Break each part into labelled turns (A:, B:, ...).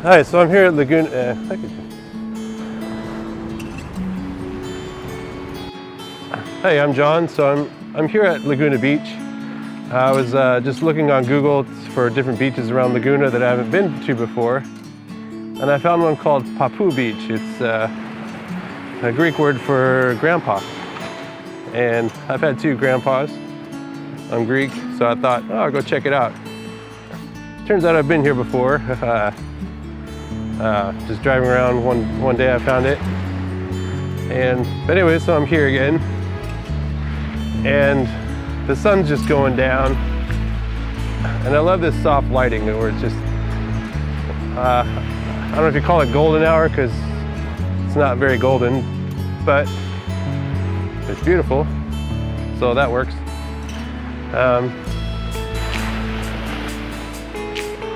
A: Hi, so I'm here at Laguna. Hey, I'm John. So I'm here at Laguna Beach. I was just looking on Google for different beaches around Laguna that I haven't been to before, and I found one called Papou Beach. It's a Greek word for grandpa, and I've had two grandpas. I'm Greek, so I thought, oh, I'll go check it out. Turns out I've been here before. Just driving around one day I found it. But anyway, so I'm here again. And the sun's just going down. And I love this soft lighting where it's just, I don't know if you call it golden hour because it's not very golden, but it's beautiful. So that works. I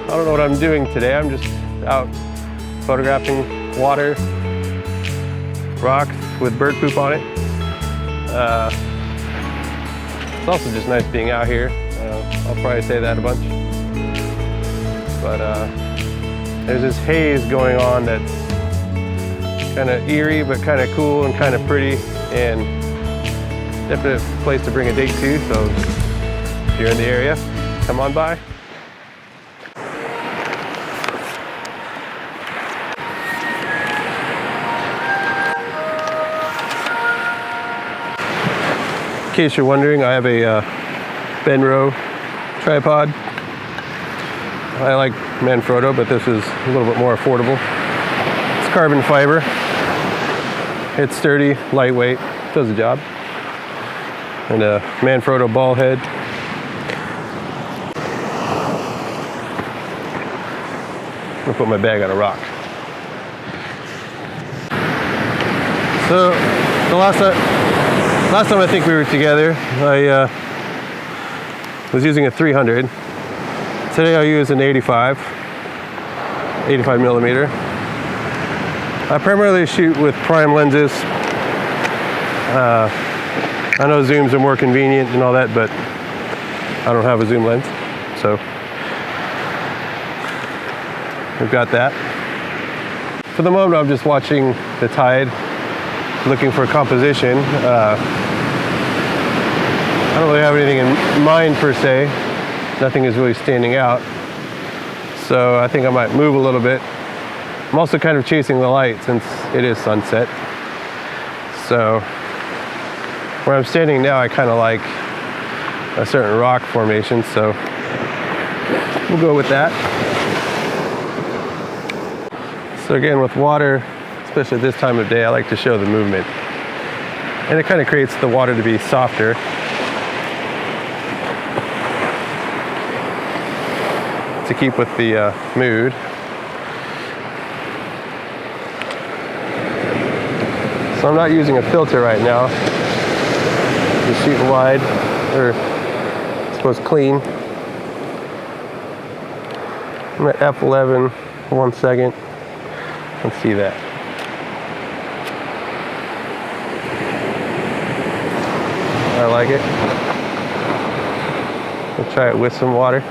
A: don't know what I'm doing today. I'm just out photographing water, rocks with bird poop on it. It's also just nice being out here. I'll probably say that a bunch. But there's this haze going on that's kind of eerie, but kind of cool and kind of pretty, and definite place to bring a date to. So if you're in the area, come on by. In case you're wondering, I have a Benro Tripod. I like Manfrotto, but this is a little bit more affordable. It's carbon fiber. It's sturdy, lightweight, does the job. And a Manfrotto ball head. I'm gonna put my bag on a rock. So the last time I think we were together, I was using a 300. Today I'll use an 85 millimeter. I primarily shoot with prime lenses. I know zooms are more convenient and all that, but I don't have a zoom lens, so we've got that. For the moment, I'm just watching the tide, looking for composition. I don't really have anything in mind per se. Nothing is really standing out. So I think I might move a little bit. I'm also kind of chasing the light since it is sunset. So where I'm standing now, I kind of like a certain rock formation, so we'll go with that. So again, with water, especially this time of day, I like to show the movement. And it kind of creates the water to be softer. To keep with the mood. So I'm not using a filter right now. Just shooting wide, or I suppose clean. I'm at f11, 1 second. Let's see that. I like it. We'll try it with some water.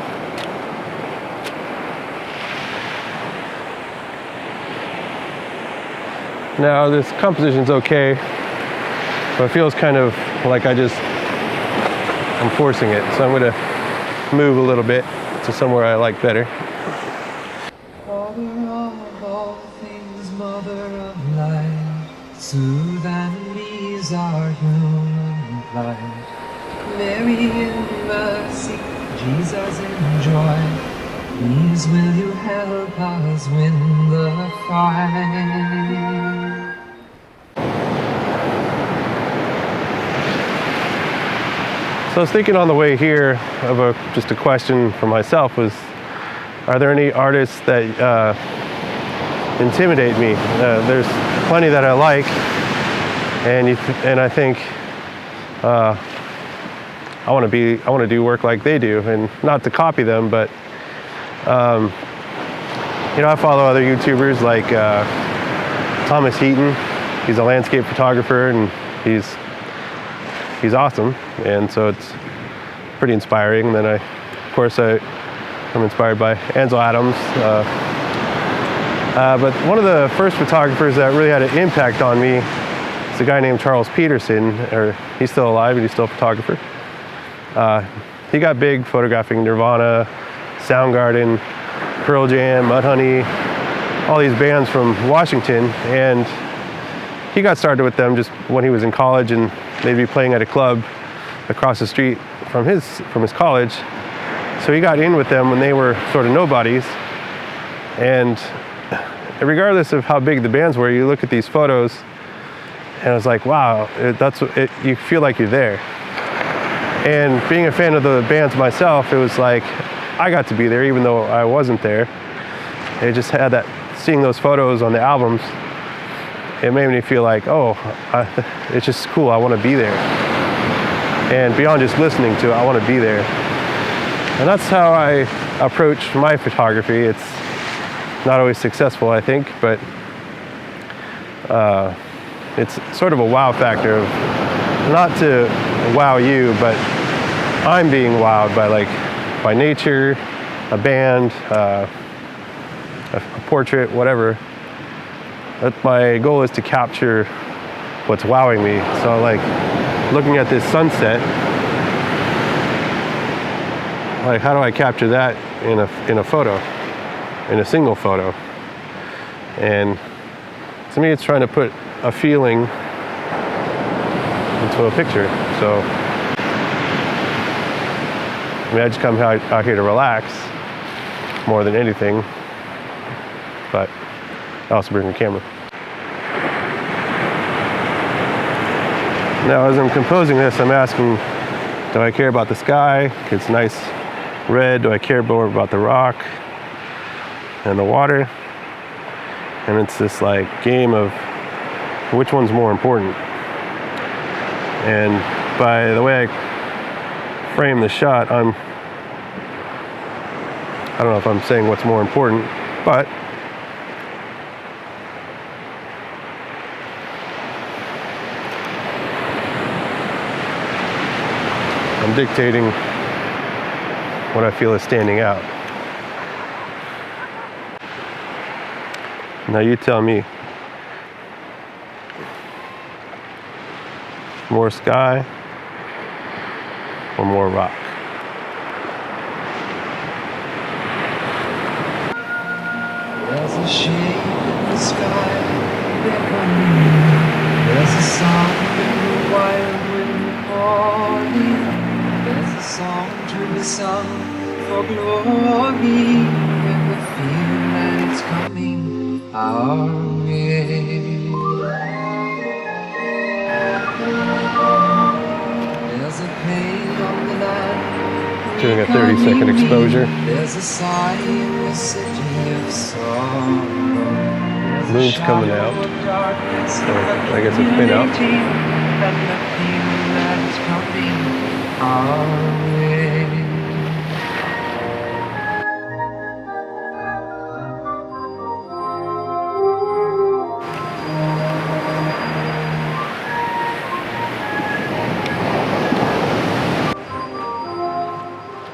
A: Now this composition's okay, but it feels kind of like I'm forcing it. So I'm gonna move a little bit to somewhere I like better.
B: Father of all things, mother of life, soothe and ease our human plight. Mary in mercy, Jesus in joy, please will you help us win the fight.
A: So I was thinking on the way here of just a question for myself was, are there any artists that intimidate me? There's plenty that I like, and I think I want to do work like they do, and not to copy them, but you know, I follow other YouTubers like Thomas Heaton. He's a landscape photographer, and he's awesome, and so it's pretty inspiring. And then of course I'm inspired by Ansel Adams, But one of the first photographers that really had an impact on me is a guy named Charles Peterson, or he's still alive and he's still a photographer. He got big photographing Nirvana, Soundgarden, Pearl Jam, Mudhoney, all these bands from Washington, and he got started with them just when he was in college, and they'd be playing at a club across the street from his college. So he got in with them when they were sort of nobodies, and regardless of how big the bands were, you look at these photos and it's like, wow, you feel like you're there. And being a fan of the bands myself, it was like I got to be there even though I wasn't there. It just had that, seeing those photos on the albums, it made me feel like, oh, it's just cool, I want to be there. And beyond just listening to it, I want to be there. And that's how I approach my photography. It's not always successful, I think, but it's sort of a wow factor of, not to wow you, but I'm being wowed by nature, a band, a portrait, whatever. My goal is to capture what's wowing me. So like looking at this sunset, like how do I capture that in a photo, in a single photo? And to me, it's trying to put a feeling into a picture. So I mean, I just come out here to relax more than anything, but I also bring a camera. Now, as I'm composing this, I'm asking, do I care about the sky? It's nice red. Do I care more about the rock and the water? And it's this like game of which one's more important. And by the way I frame the shot, I don't know if I'm saying what's more important, but I'm dictating what I feel is standing out. Now you tell me. More sky or more rock?
B: There's a shape in the sky beckoning. There's a song in the wild wind calling. There's a song to be sung for glory, and the feeling that it's coming our way. There's a pain on the land.
A: Doing a 30-second exposure.
B: There's a sigh in the city of sorrow.
A: Moon's coming out. So I guess it's been out.
B: And the feeling that is coming our way.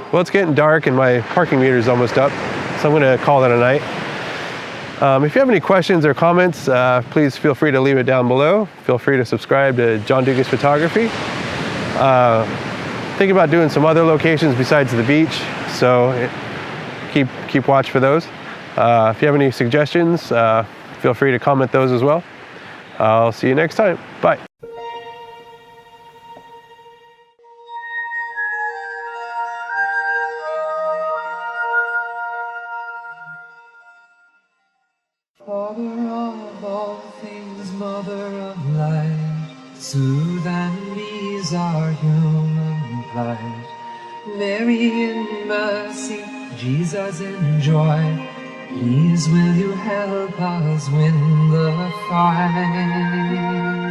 A: Well, it's getting dark and my parking meter is almost up, so I'm going to call that a night. If you have any questions or comments, please feel free to leave it down below. Feel free to subscribe to John Doukas Photography. Thinking about doing some other locations besides the beach, so keep watch for those. If you have any suggestions, feel free to comment those as well. I'll see you next time. Bye.
B: Father of all things, mother of light, soothe and ease our human plight. Mary in mercy, Jesus in joy, please will you help us win the fight.